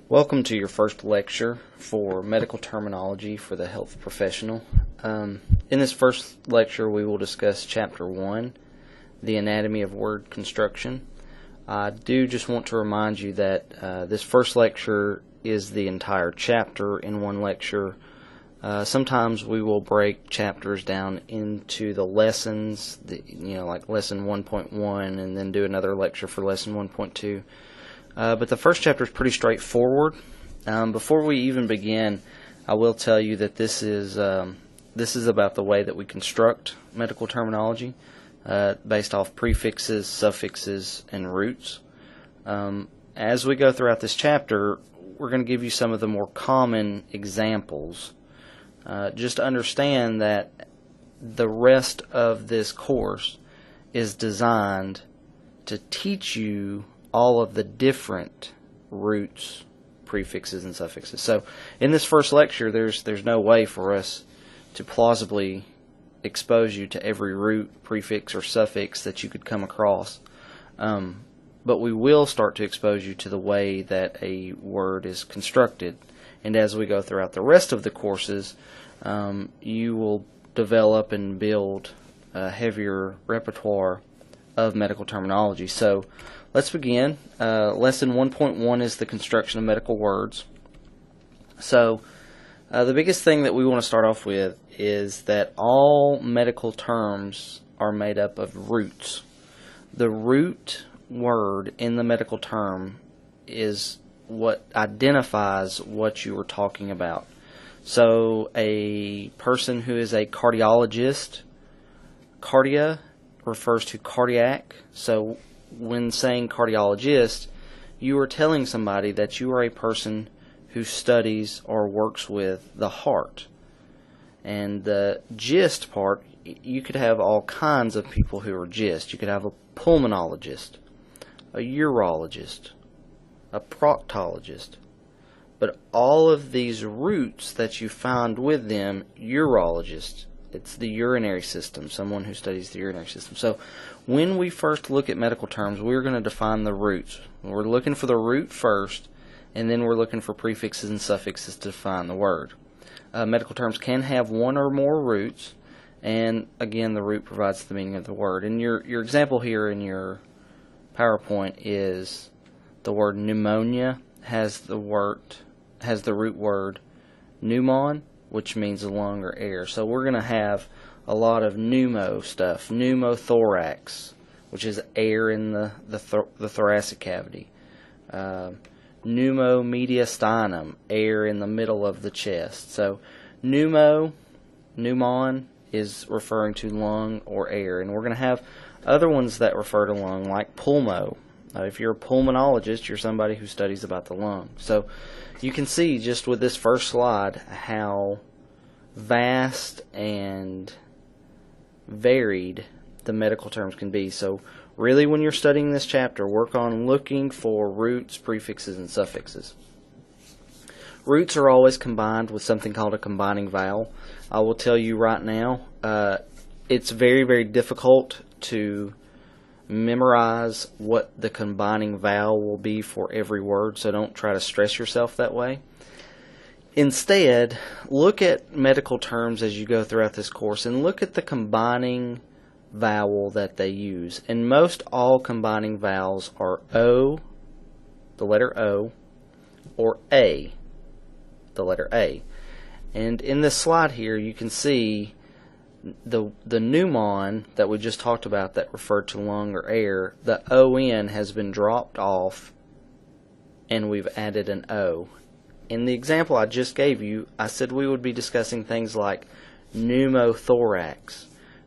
Welcome to your first lecture for medical terminology for the health professional. In this first lecture, we will discuss Chapter 1, the anatomy of word construction. I do just want to remind you that this first lecture is the entire chapter in one lecture. Sometimes we will break chapters down into the lessons, like lesson 1.1, and then do another lecture for lesson 1.2. But the first chapter is pretty straightforward. Before we even begin, I will tell you that this is about the way that we construct medical terminology based off prefixes, suffixes, and roots. As we go throughout this chapter, we're going to give you some of the more common examples. Just to understand that the rest of this course is designed to teach you all of the different roots, prefixes, and suffixes. So in this first lecture, there's no way for us to plausibly expose you to every root, prefix, or suffix that you could come across. But we will start to expose you to the way that a word is constructed. And as we go throughout the rest of the courses, you will develop and build a heavier repertoire of medical terminology. So let's begin. Lesson 1.1 is the construction of medical words. So the biggest thing that we want to start off with is that all medical terms are made up of roots. The root word in the medical term is what identifies what you are talking about. So a person who is a cardiologist, cardia refers to cardiac. So when saying cardiologist, you are telling somebody that you are a person who studies or works with the heart. And the gist part, you could have all kinds of people who are gist. You could have a pulmonologist, a urologist, a proctologist. But all of these roots that you find with them, urologist, it's the urinary system, someone who studies the urinary system. So when we first look at medical terms, we're going to define the roots. We're looking for the root first, and then we're looking for prefixes and suffixes to define the word. Medical terms can have one or more roots, and again, the root provides the meaning of the word. And your example here in your PowerPoint is the word pneumonia has the root word pneumon, which means lung or air. So we're going to have a lot of pneumo stuff. Pneumothorax, which is air in the thoracic cavity. Pneumomediastinum, air in the middle of the chest. So pneumon is referring to lung or air. And we're going to have other ones that refer to lung, like pulmo. If you're a pulmonologist, you're somebody who studies about the lung. So you can see just with this first slide how vast and varied the medical terms can be. So really, when you're studying this chapter, work on looking for roots, prefixes, and suffixes. Roots are always combined with something called a combining vowel. I will tell you right now, it's very, very difficult to memorize what the combining vowel will be for every word, so don't try to stress yourself that way. Instead, look at medical terms as you go throughout this course and look at the combining vowel that they use. And most all combining vowels are O, the letter O, or A, the letter A. And in this slide here, you can see the pneumon that we just talked about that referred to lung or air, the ON has been dropped off and we've added an O. In the example I just gave you, I said we would be discussing things like pneumothorax.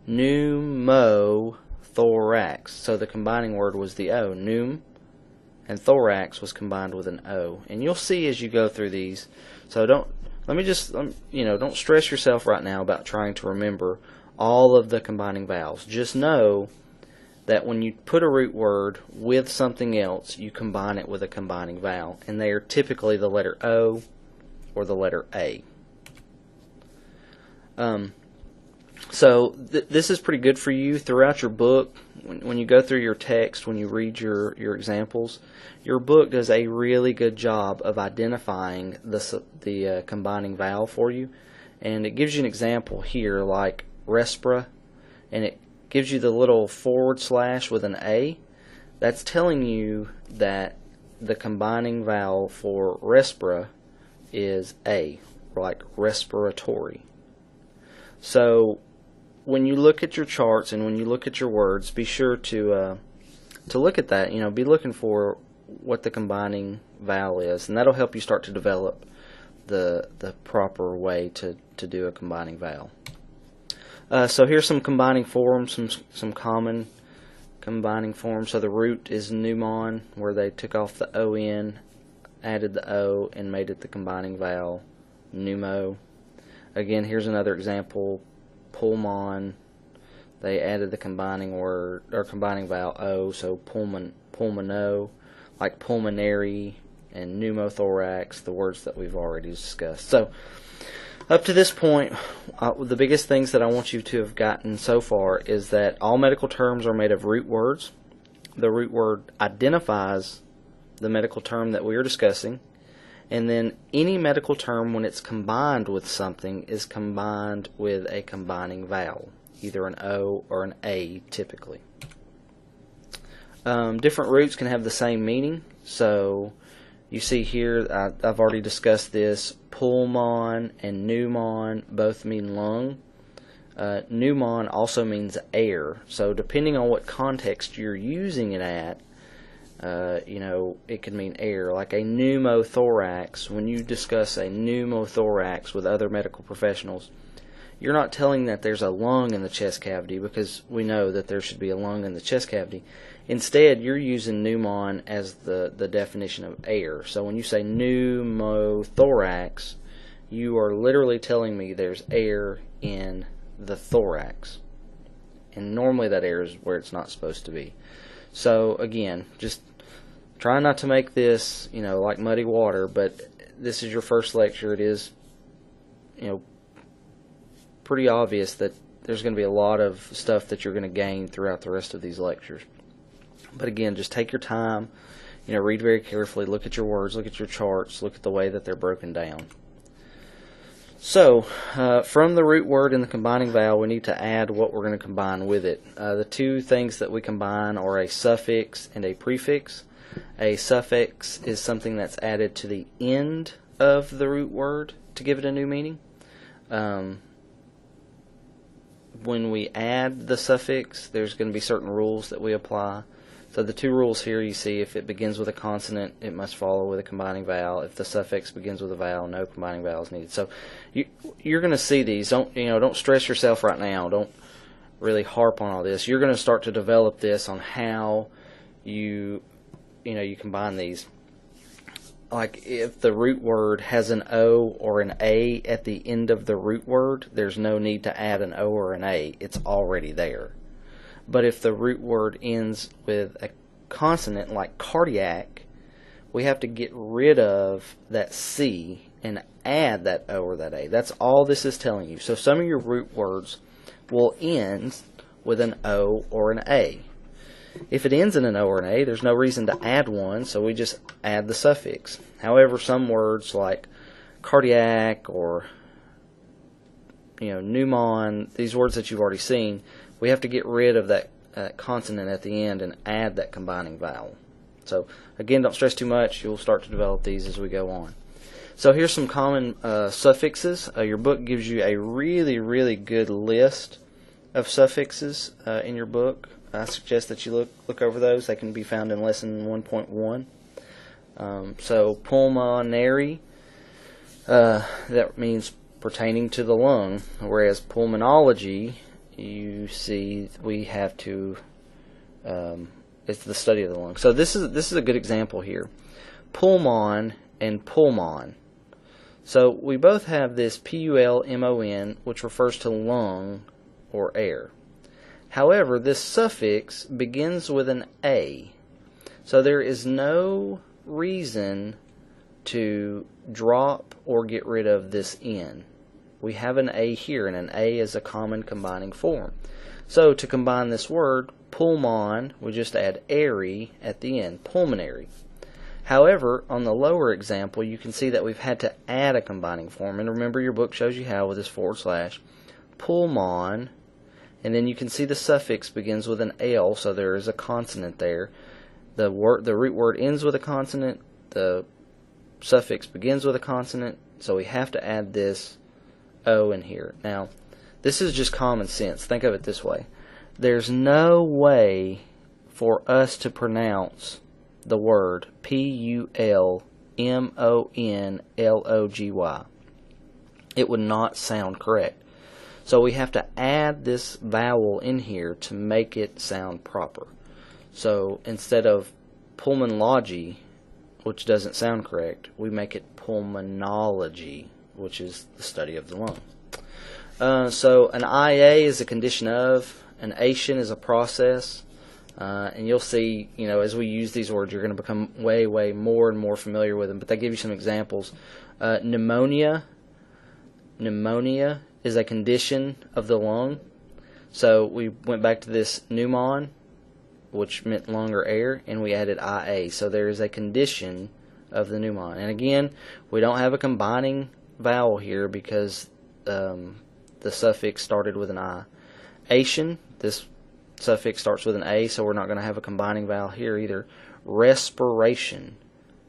Pneumothorax. So the combining word was the O. Pneum and thorax was combined with an O. And you'll see as you go through these. So don't stress yourself right now about trying to remember all of the combining vowels. Just know that when you put a root word with something else, you combine it with a combining vowel. And they are typically the letter O or the letter A. So this is pretty good for you throughout your book. When you go through your text, when you read your examples, your book does a really good job of identifying the combining vowel for you. And it gives you an example here like respira, and it gives you the little / with an A. That's telling you that the combining vowel for respira is A, like respiratory. So when you look at your charts and when you look at your words, be sure to look at that. Be looking for what the combining vowel is, and that'll help you start to develop the proper way to do a combining vowel. So here's some combining forms, some common combining forms. So the root is pneumon, where they took off the O-N, added the O, and made it the combining vowel, pneumo. Again, here's another example, pulmon. They added the combining word or combining vowel O, so pulmono, like pulmonary, and pneumothorax, the words that we've already discussed. So up to this point, the biggest things that I want you to have gotten so far is that all medical terms are made of root words. The root word identifies the medical term that we are discussing, and then any medical term, when it's combined with something, is combined with a combining vowel, either an O or an A typically. Different roots can have the same meaning. So you see here, I've already discussed this, pulmon and pneumon both mean lung. Pneumon also means air. So depending on what context you're using it at, it could mean air. Like a pneumothorax, when you discuss a pneumothorax with other medical professionals, you're not telling that there's a lung in the chest cavity, because we know that there should be a lung in the chest cavity. Instead, you're using pneumon as the definition of air. So when you say pneumothorax, you are literally telling me there's air in the thorax. And normally that air is where it's not supposed to be. So again, just try not to make this, like muddy water, but this is your first lecture. It is, pretty obvious that there's going to be a lot of stuff that you're going to gain throughout the rest of these lectures. But again, just take your time, read very carefully, look at your words, look at your charts, look at the way that they're broken down. So, from the root word and the combining vowel, we need to add what we're going to combine with it. The two things that we combine are a suffix and a prefix. A suffix is something that's added to the end of the root word to give it a new meaning. When we add the suffix, there's going to be certain rules that we apply. So the two rules here, you see, if it begins with a consonant, it must follow with a combining vowel. If the suffix begins with a vowel, no combining vowel is needed. So you're going to see these. Don't stress yourself right now. Don't really harp on all this. You're going to start to develop this on how you combine these. Like if the root word has an O or an A at the end of the root word, there's no need to add an O or an A. It's already there. But if the root word ends with a consonant like cardiac, we have to get rid of that C and add that O or that A. That's all this is telling you. So some of your root words will end with an O or an A. If it ends in an O or an A, there's no reason to add one, so we just add the suffix. However, some words like cardiac or pneumon, these words that you've already seen, we have to get rid of that consonant at the end and add that combining vowel. So again, don't stress too much. You'll start to develop these as we go on. So here's some common suffixes. Your book gives you a really, really good list of suffixes in your book. I suggest that you look over those. They can be found in lesson 1.1. So pulmonary, that means pertaining to the lung, whereas pulmonology, you see, we have to, it's the study of the lung. So this is a good example here. Pulmon and pulmon. So we both have this P-U-L-M-O-N, which refers to lung or air. However, this suffix begins with an A. So there is no reason to drop or get rid of this N. we have an A here, and an A is a common combining form. So to combine this word, pulmon, we just add airy at the end, pulmonary. However, on the lower example, you can see that we've had to add a combining form. And remember, your book shows you how with this / pulmon. And then you can see the suffix begins with an L, so there is a consonant there. The root word ends with a consonant. The suffix begins with a consonant. So we have to add this O in here. Now, this is just common sense. Think of it this way. There's no way for us to pronounce the word Pulmonology. It would not sound correct. So we have to add this vowel in here to make it sound proper. So instead of pulmonology, which doesn't sound correct, we make it pulmonology, which is the study of the lung. So an IA is a condition of, an ation is a process, and you'll see, as we use these words, you're going to become way more and more familiar with them. But they give you some examples. Pneumonia is a condition of the lung. So we went back to this pneumon, which meant lung or air, and we added IA. So there is a condition of the pneumon. And again, we don't have a combining vowel here because the suffix started with an I. Ation, this suffix starts with an A, so we're not going to have a combining vowel here either. Respiration.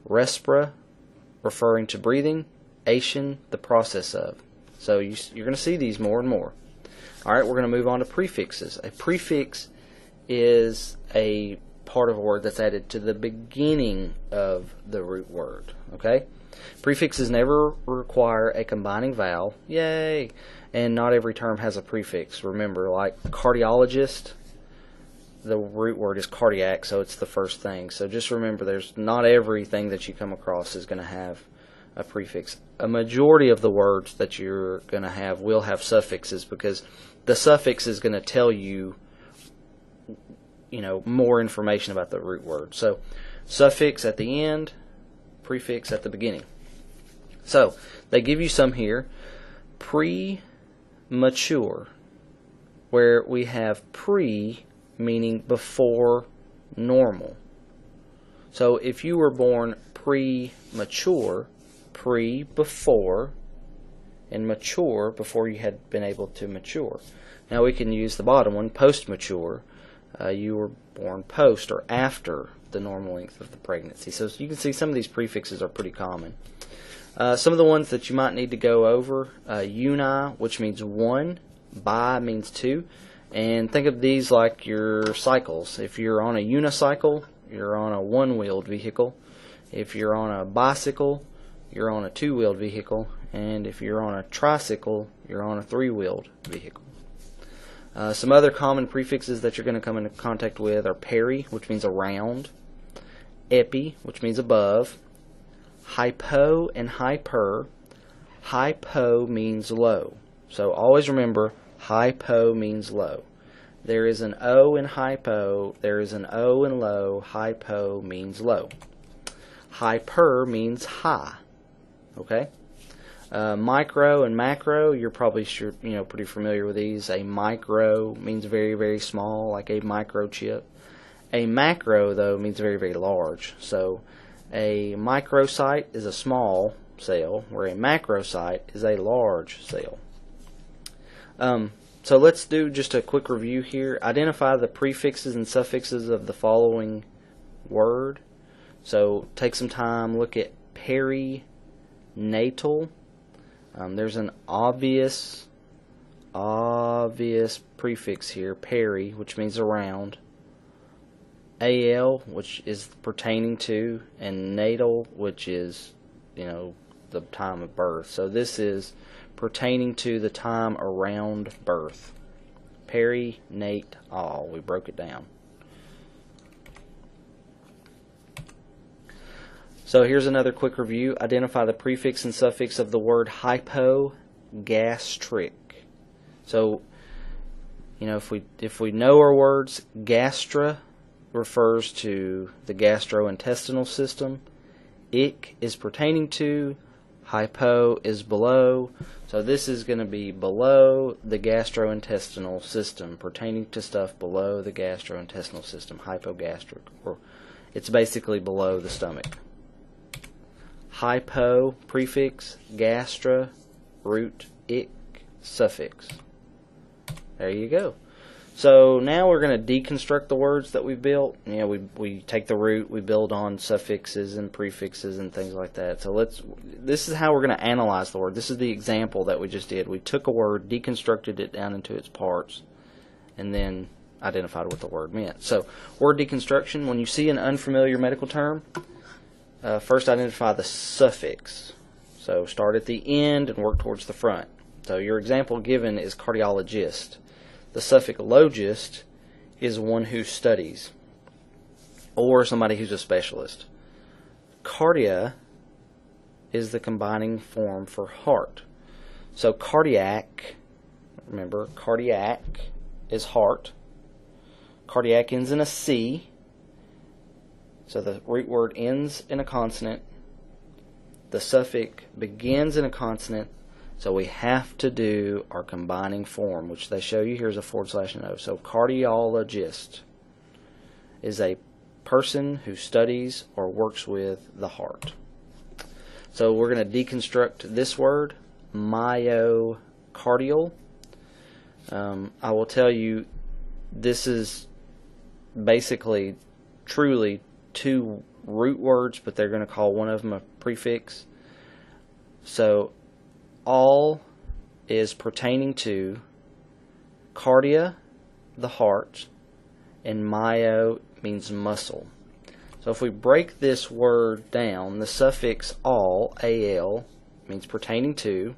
Respira, referring to breathing. Ation, the process of. So you're going to see these more and more. Alright, we're going to move on to prefixes. A prefix is a part of a word that's added to the beginning of the root word. Okay? Prefixes never require a combining vowel. Yay! And not every term has a prefix. Remember, like cardiologist, the root word is cardiac, so it's the first thing. So just remember, there's not everything that you come across is going to have a prefix. A majority of the words that you're going to have will have suffixes because the suffix is going to tell you, more information about the root word. So suffix at the end, prefix at the beginning. So they give you some here. Premature, where we have pre meaning before normal. So if you were born premature, pre before, and mature before you had been able to mature. Now we can use the bottom one, post-mature. You were born post or after the normal length of the pregnancy. So you can see some of these prefixes are pretty common. Some of the ones that you might need to go over, uni, which means one, bi means two, and think of these like your cycles. If you're on a unicycle, you're on a one-wheeled vehicle. If you're on a bicycle, you're on a two-wheeled vehicle, and if you're on a tricycle, you're on a three-wheeled vehicle. Some other common prefixes that you're going to come into contact with are peri, which means around, epi, which means above, hypo and hyper. Hypo means low. So always remember, hypo means low. There is an O in hypo, there is an O in low, hypo means low. Hyper means high. Okay? Micro and macro, you're probably pretty familiar with these. A micro means very small, like a microchip. A macro, though, means very large. So a microsite is a small cell, where a macrosite is a large cell. So let's do just a quick review here. Identify the prefixes and suffixes of the following word. So take some time, look at perinatal. There's an obvious prefix here, peri, which means around. Al, which is pertaining to, and natal, which is, the time of birth. So this is pertaining to the time around birth. Perinatal. We broke it down. So here's another quick review. Identify the prefix and suffix of the word hypogastric. So, if we know our words, gastra refers to the gastrointestinal system. Ic is pertaining to, Hypo is below. So this is going to be below the gastrointestinal system, pertaining to stuff below the gastrointestinal system, hypogastric, or it's basically below the stomach. Hypo, prefix, gastra, root, ic, suffix. There you go. So now we're going to deconstruct the words that we've built. You know, we take the root, we build on suffixes and prefixes and things like that. So this is how we're going to analyze the word. This is the example that we just did. We took a word, deconstructed it down into its parts, and then identified what the word meant. So word deconstruction, when you see an unfamiliar medical term, first identify the suffix. So start at the end and work towards the front. So your example given is cardiologist. The suffix logist is one who studies, or somebody who's a specialist. Cardia is the combining form for heart. So cardiac, remember, cardiac is heart. Cardiac ends in a C, so the root word ends in a consonant. The suffix begins in a consonant. So we have to do our combining form, which they show you here is a / and O. So cardiologist is a person who studies or works with the heart. So we're going to deconstruct this word, myocardial. I will tell you this is basically truly two root words, but they're going to call one of them a prefix. So all is pertaining to cardia, the heart, and myo means muscle. So if we break this word down, the suffix all, al, means pertaining to.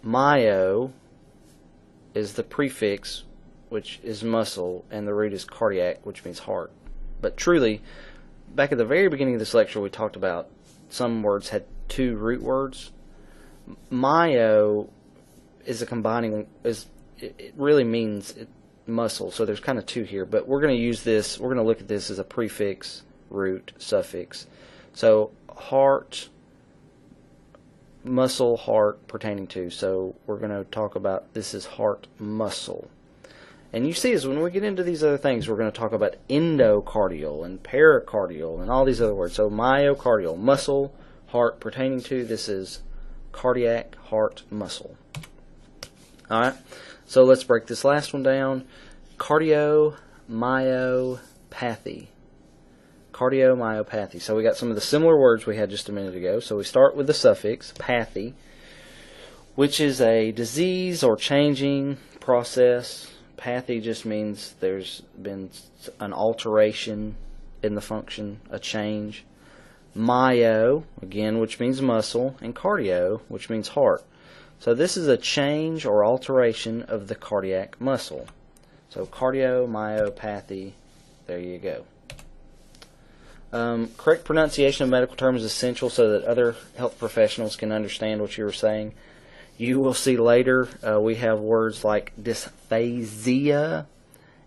Myo is the prefix, which is muscle, and the root is cardiac, which means heart. But truly, back at the very beginning of this lecture, we talked about some words had two root words. Myo is a combining, it really means muscle, so there's kind of two here, but we're going to use this, we're going to look at this as a prefix, root, suffix. So heart, muscle, heart, pertaining to. So we're going to talk about this is heart muscle. And you see, as when we get into these other things, we're going to talk about endocardial and pericardial and all these other words. So myocardial, muscle, heart, pertaining to. This is cardiac, heart, muscle. Alright, so let's break this last one down. Cardiomyopathy. Cardiomyopathy. So we got some of the similar words we had just a minute ago. So we start with the suffix, pathy, which is a disease or changing process. Pathy just means there's been an alteration in the function, a change. Myo, again, which means muscle, and cardio, which means heart. So this is a change or alteration of the cardiac muscle. So cardiomyopathy, there you go. Correct pronunciation of medical terms is essential so that other health professionals can understand what you were saying. You will see later we have words like dysphasia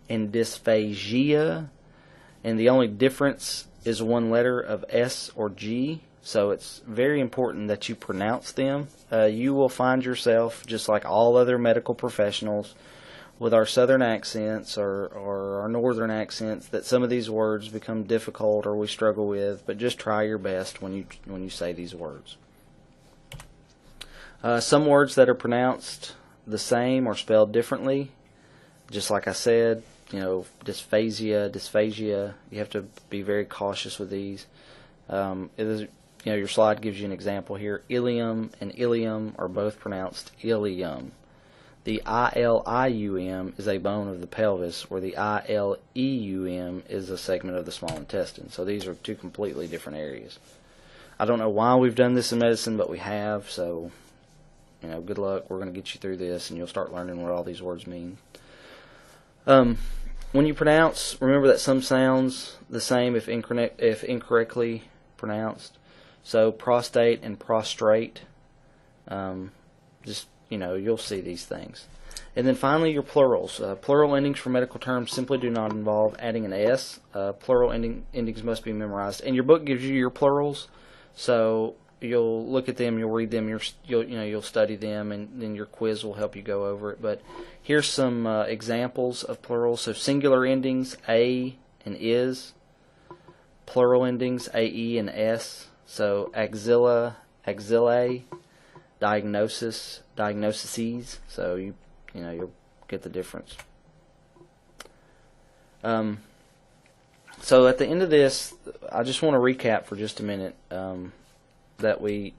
and dysphagia, and the only difference is one letter of S or G, so it's very important that you pronounce them. You will find yourself, just like all other medical professionals, with our southern accents or our northern accents, that some of these words become difficult or we struggle with, but just try your best when you say these words. Some words that are pronounced the same or spelled differently, just like I said, you know, dysphagia, you have to be very cautious with these. It is, you know, your slide gives you an example here. Ilium and ilium are both pronounced ilium. The ilium is a bone of the pelvis, where the ileum is a segment of the small intestine. So these are two completely different areas. I don't know why we've done this in medicine, but we have, so, you know, good luck. We're going to get you through this, and you'll start learning what all these words mean. When you pronounce, remember that some sounds the same if incorrectly pronounced. So prostate and prostrate, just, you know, you'll see these things. And then finally, your plurals. Plural endings for medical terms simply do not involve adding an S. Plural endings must be memorized. And your book gives you your plurals. So you'll look at them, you'll read them, you'll study them, and then your quiz will help you go over it. But here's some examples of plurals. So singular endings, a and is. Plural endings, ae and s. So axilla, axillae. Diagnosis, diagnoses. So you'll get the difference. So at the end of this, I just want to recap for just a minute that we,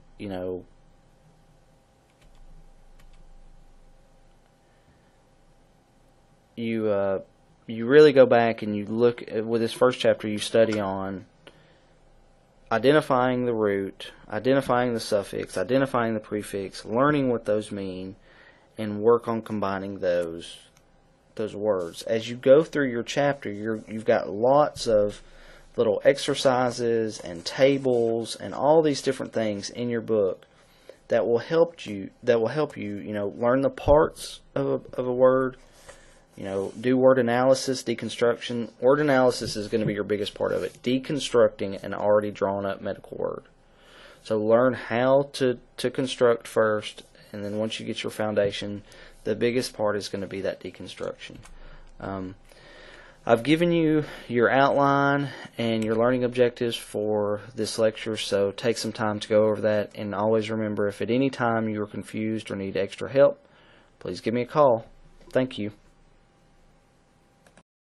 you really go back and you look at, with this first chapter, you study on identifying the root, identifying the suffix, identifying the prefix, learning what those mean, and work on combining those words. As you go through your chapter, you've got lots of little exercises and tables and all these different things in your book that will help you learn the parts of a word, do word analysis, deconstruction. Word analysis is going to be your biggest part of it, deconstructing an already drawn up medical word. So learn how to construct first, and then once you get your foundation, the biggest part is going to be that deconstruction. I've given you your outline and your learning objectives for this lecture, so take some time to go over that. And always remember, if at any time you are confused or need extra help, please give me a call. Thank you.